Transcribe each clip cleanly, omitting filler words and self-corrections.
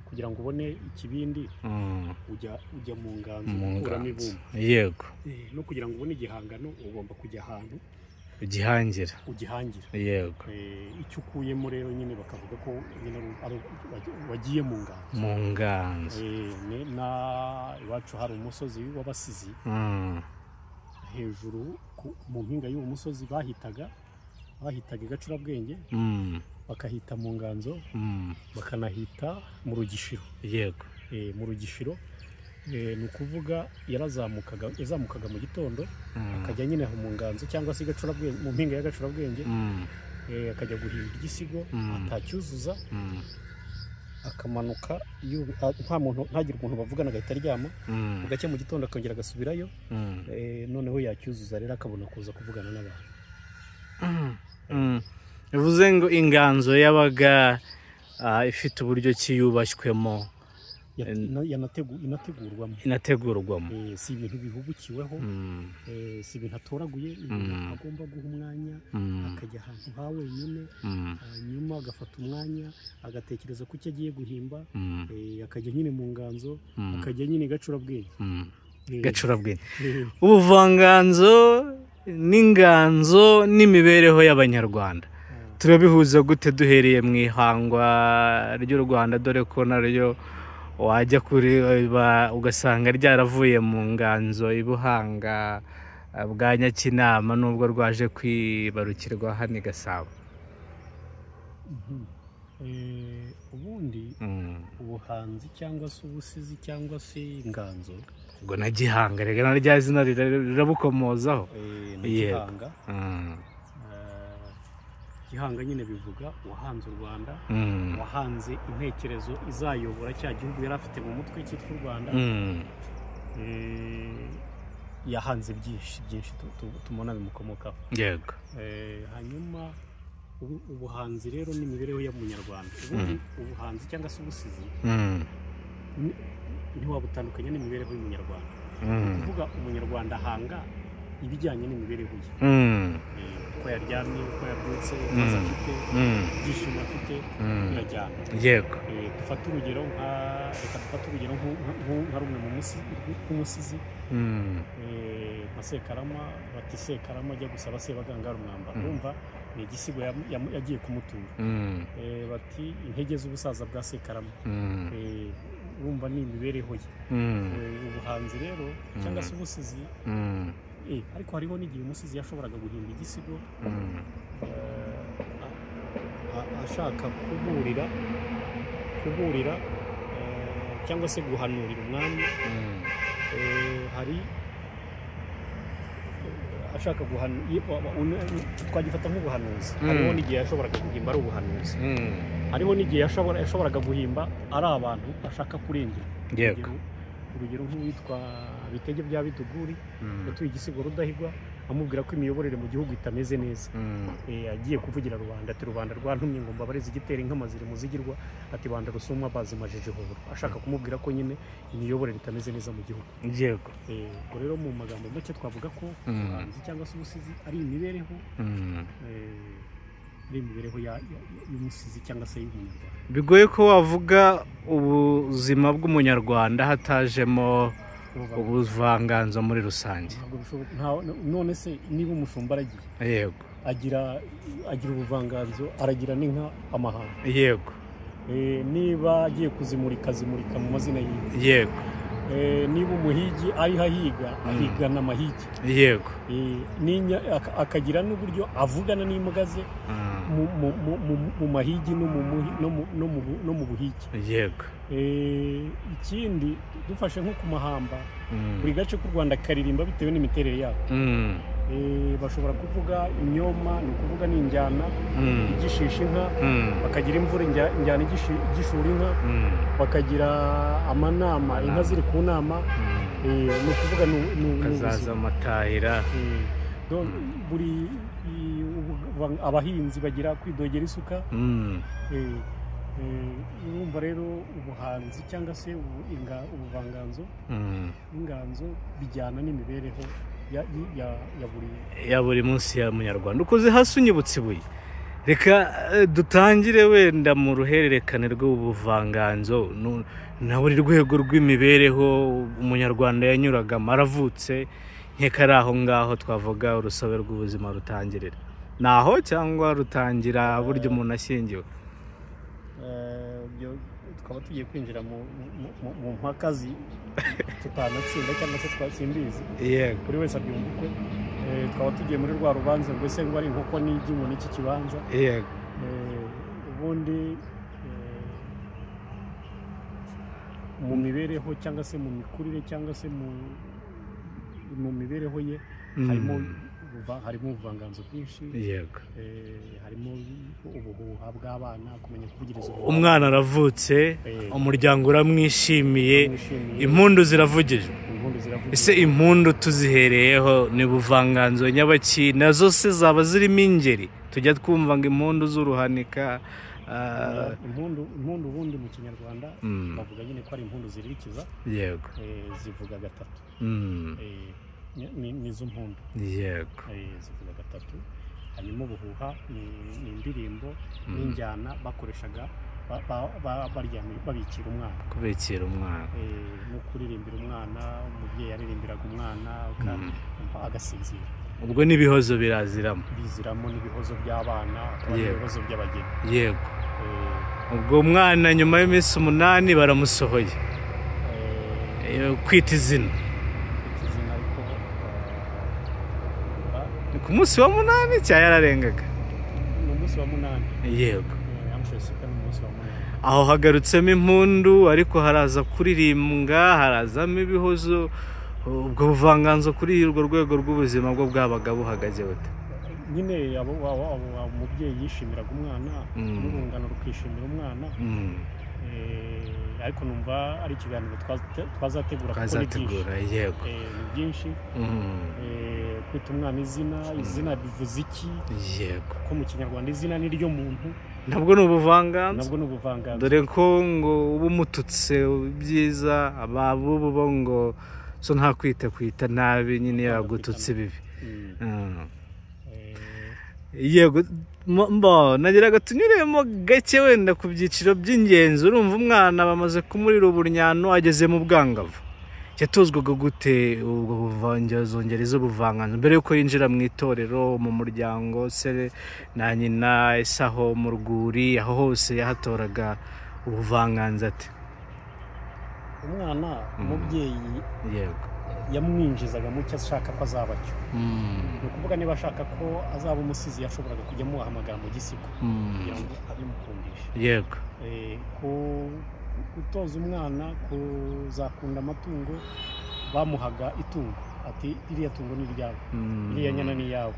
kugira ngo ubone ikibindi ujya mu nganzo ukuramo ibumba yego no kugira ngo ubone igihangano ugomba kujya ahantu ugihangira yego icyo ukuyemo rero nyine bakavuga ko nyine wagiye mu nganzo na iwacu hari umusozi w'abasizi hejuru mu mpinga y'uwo musozi bahitaga igacurabwenge bakahita mu nganzo bakanahita mu rugishiro yego mu rugishiro ni ukuvuga yazamukaga mu gitondo akajya nyine mu nganzo cyangwa se igacurabwenge mu mpinga y'agacurabwenge akajya guhinda igisigo atacyuzuza akamanuka ntagire umuntu bavugana agahita aryama ugacya mu gitondo akongera agasubirayo noneho yacyuzuza rero akabona kuza kuvugana n'abantu bivuze ngo inganzo yabaga ifite uburyo kiyubashywemo inategurwamo si ibintu bihubukiweho si ibintu atoraguye agomba guha umwanya akajya ahantu ha wenyine hanyuma agafata umwanya agatekereza ko icyo agiye guhimba akajya nyine mu nganzo akajya nyine gacurabwenge ubuvanganzo n'inganzo n'imibereho y'abanyarwanda turabihuza gute duhereye mu ihangwa ry'u Rwanda dore ko naryo wajya kureba ugasanga ryaravuye mu nganzo ibuhanga bwa Nyakinama nubwo rwaje kwibarukirwa hano i Gasabo ubundi ubuhanzi cyangwa se ubusizi cyangwa se inganzo ubwo na Gihanga rega na rya zina rirabukomozaho Gihanga nyine bivuga wahanze u Rwanda wahanze intekerezo izayobora cya gihugu yari afite mu mutwe cyitwa u Rwanda yahanze byinshi tumona bimukomokaho yego hanyuma ubuhanzi rero n'imibereho y'umunyarwanda ubuhanzi cyangwa se ubusizi ntiwabutandukanye n'imibereho y'umunyarwanda kuvuga umunyarwanda ahanga ibijyanye n'imibereho ye uko yaryamye uko yabyutse ibibazo afite ibyishimo afite birajyana yego dufate urugero nka rumwe mu musizi nka Sekarama bati Sekarama ajya gusaba Sebagangara umwambaro urumva ni igisigo yagiye kumutura bati intege z'ubusaza bwa Sekarama urumva ni imibereho ye ubuhanzi rero cyangwa se ubusizi ariko hariho n'igihe umusizi yashoboraga guhimba igisigo ashaka kuburira cyangwa se guhanurira umwami hari ashaka twagifata nk'ubuhanuzi hariho n'igihe yashoboraga guhimba ari ubuhanuzi hariho n'igihe yashoboraga guhimba ari abantu ashaka kurengera urugero nk'uwitwa Bitege bya Biduguri yatuye igisigo Rudahigwa amubwira ko imiyoborere mu gihugu itameze neza agiye kuvugira rubanda ati rubanda rwantumye ngo mbabareze igitera inka mazire muzigirwa ati banda rusumwa bazimajeje hoboro ashaka kumubwira ko nyine imiyoborere itameze neza mu gihugu yego rero mu magambo make twavuga ko ubuhanzi cyangwa se ubusizi ari imibereho y'imibereho y'umusizi cyangwa se y'umunyarwanda bigoye ko wavuga ubuzima bw'umunyarwanda hatajemo ubuvanganzo muri rusange none se niba umushumba aragiye yego agira ubuvanganzo aragira n'inka amahanga yego niba agiye kuzimurika mu mazina yiwe yego niba umuhigi ariho ahigana amahigi yego akagira n'uburyo avugana n'imbwa ze mu mahigi no mu buhigi yego ikindi dufashe nko ku mahamba buri gace k'u Rwanda karirimba bitewe n'imiterere yabo bashobora kuvuga imyoma ni ukuvuga n'injyana igishisha inka bakagira imvura injyana igishura inka bakagira amanama inka ziri ku nama ni ukuvuga kazaza amatahira buri abahinzi bagira kwidogera isuka urumva rero ubuhanzi cyangwa se ubuvanganzo n'inganzo bijyana n'imibereho ya buri munsi ya munyarwanda ukoze hasi unyibutse ibuye reka dutangire wenda mu ruhererekane rw'ubuvanganzo na buri rwego rw'imibereho umunyarwanda yanyuragamo aravutse nkeka ari aho ngaho twavuga urusobe rw'ubuzima rutangirira naho cyangwa rutangira buryo umuntu ashyingiwe tukaba tugiye kwinjira mu mpaka tutanatsinda cyangwa se twatsimbizi buri wese abyumva ukwe twaba tugiye muri rwa rubanza ngo ese ngo ari inkoko n'iby'ingo n'iki kibanza ubundi mu mibereho cyangwa se mu mikurire cyangwa se mu mibereho ye harimo ubuvanganzo bwinshi harimo ubuhuha bw'abana kumenya kuvugiriza umwana aravutse umuryango uramwishimiye impundu ziravugije ese impundu tuzihereyeho ni buvanganzo nyabaki nazo se zaba zirimo ingeri tujya twumva ngo impundu z'uruhanika impundu ubundi mu kinyarwanda bavuga nyine ko ari impundu ziririkiza zivuga gatatu nizo mpundu zivuga gatatu hanyuma ubuhuha ni indirimbo n'injyana bakoreshaga babikira umwana no kuririmbira umwana umubyeyi yaririmbiraga umwana agasinzira ubwo n'ibihozo biziramo n'ibihozo by'abana n'ibihozo by'abageni ubwo umwana nyuma y'iminsi 8 baramusohoye kwita izina ku munsi wa 8 cyangwa yararengaga mu munsi wa 8 aho hagarutsemo impundu ariko haraza kuririmbwa harazamo ibihozo ubwo buvanganzo kuri urwo rwego rw'ubuzima bwo bwabaga buhagaze bute nyine umubyeyi yishimiraga umwana n'urungano rukishimira umwana ariko numva ari ikiganiro twazategura yego ni byinshi kwita umwana izina bivuze iki yego ko mu kinyarwanda izina ni ryo muntu nabwo ni ubuvanganzo dore ko ngo uba umututse byiza ababubu bo ngo so nta kwita nabi nyine yagututse bibi yego nageraga tunyuremo gake wenda ku byiciro by'ingenzi urumva umwana bamaze kumurira uburyano ageze mu bwangavu yatozwaga gute ubwo buvanganzo z'ubuvanganzo mbere yuko yinjira mu itorero mu muryango se na nyina isaho mu rwuri aho hose yahatoraga ubuvanganzo ate umwana umubyeyi yamwinjizaga mu cyo ashaka ko azaba cyo ni ukuvuga niba ashaka ko azaba umusizi yashoboraga kujya amuhamagara mu gisigo kugira ngo abimukundishe yego gutoza umwana kuzakunda amatungo bamuhaga itungo ati iriya tungo ni iryawe iriya nyana ni iyawe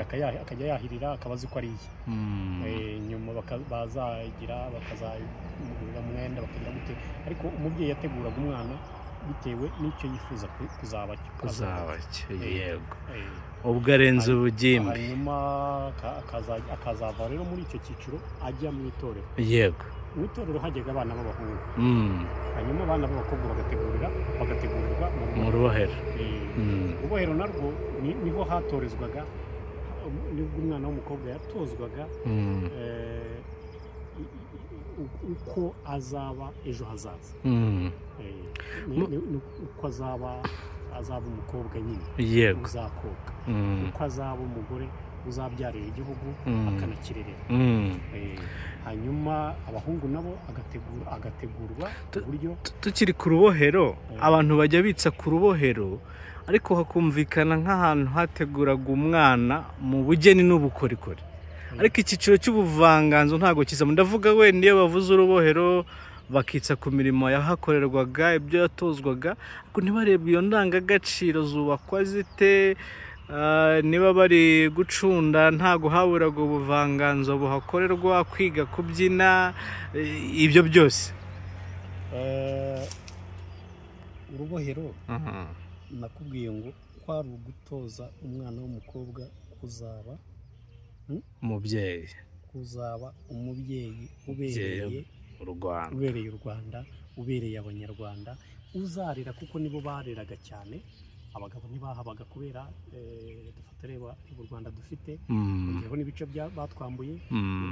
akajya yahirira akaba azi ko ari iye nyuma bazagira bakazamugurira umwenda bakagira gute ariko umubyeyi yateguraga umwana bitewe n'icyo yifuza kuzaba cyo yego ubwo arenze ubugimbi hanyuma akazava rero muri icyo cyiciro ajya mu itorero yego mu itorero hajyaga abana b'abahungu hanyuma abana b'abakobwa bagategurirwa mu rubohero urubohero narwo niho hatorezwaga nibwo umwana w'umukobwa yatozwaga uko azaba ejo hazaza uko azaba umukobwa nyine uzakoka uko azaba umugore uzabyarira igihugu akanakirerera hanyuma abahungu nabo agategurwa uburyo tukiri ku rubohero abantu bajya bitsa ku rubohero ariko hakumvikana nk'ahantu hateguraga umwana mu bugeni n'ubukorikori ariko icyiciro cy'ubuvanganzo ntabwo kizamo ndavuga wenda iyo bavuze urubohero bakitsa ku mirimo yahakorerwaga ibyo yatozwaga ariko ntibarebwe iyo ndangagaciro zubakwa zite niba bari gucunda ntago haburaga ubuvanganzo buhakorerwa kwiga kubyina ibyo byose urubohero nakubwiye ngo kwari ugutoza umwana w'umukobwa kuzaba umubyeyi kuzaba umubyeyi ubereye u Rwanda ubereye abanyarwanda uzarera kuko nibo bareraga cyane abagabo ntibahabaga kubera dufate reba u Rwanda dufite urugero n'ibice batwambuye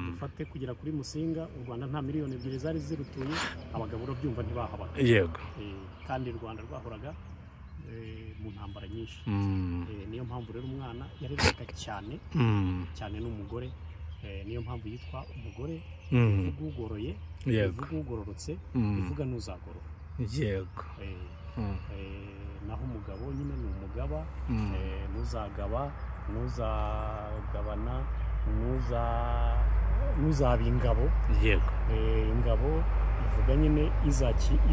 dufate kugera kuri Musinga u Rwanda nta miliyoni 2 zari zirutuye abagabo urabyumva ntibahabaga yego kandi u Rwanda rwahoraga mu ntambara nyinshi niyo mpamvu rero umwana yarerwaga cyane cyane n'umugore niyo mpamvu yitwa umugore uvuga ugoroye uvuga ugororotse uvuga n'uzagorora yego naho umugabo nyine ni umugaba n'uzagaba n'uzagabana n'uzaba ingabo yego ingabo ivuga nyine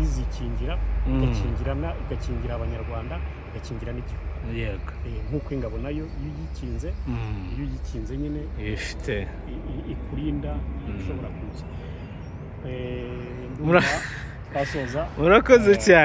izikingira igakingira abanyarwanda igakingira n'igihugu yego nk'uko ingabo nayo iyo uyikinze nyine ifite ikurinda ishobora kuza twasoza murakoze cyane.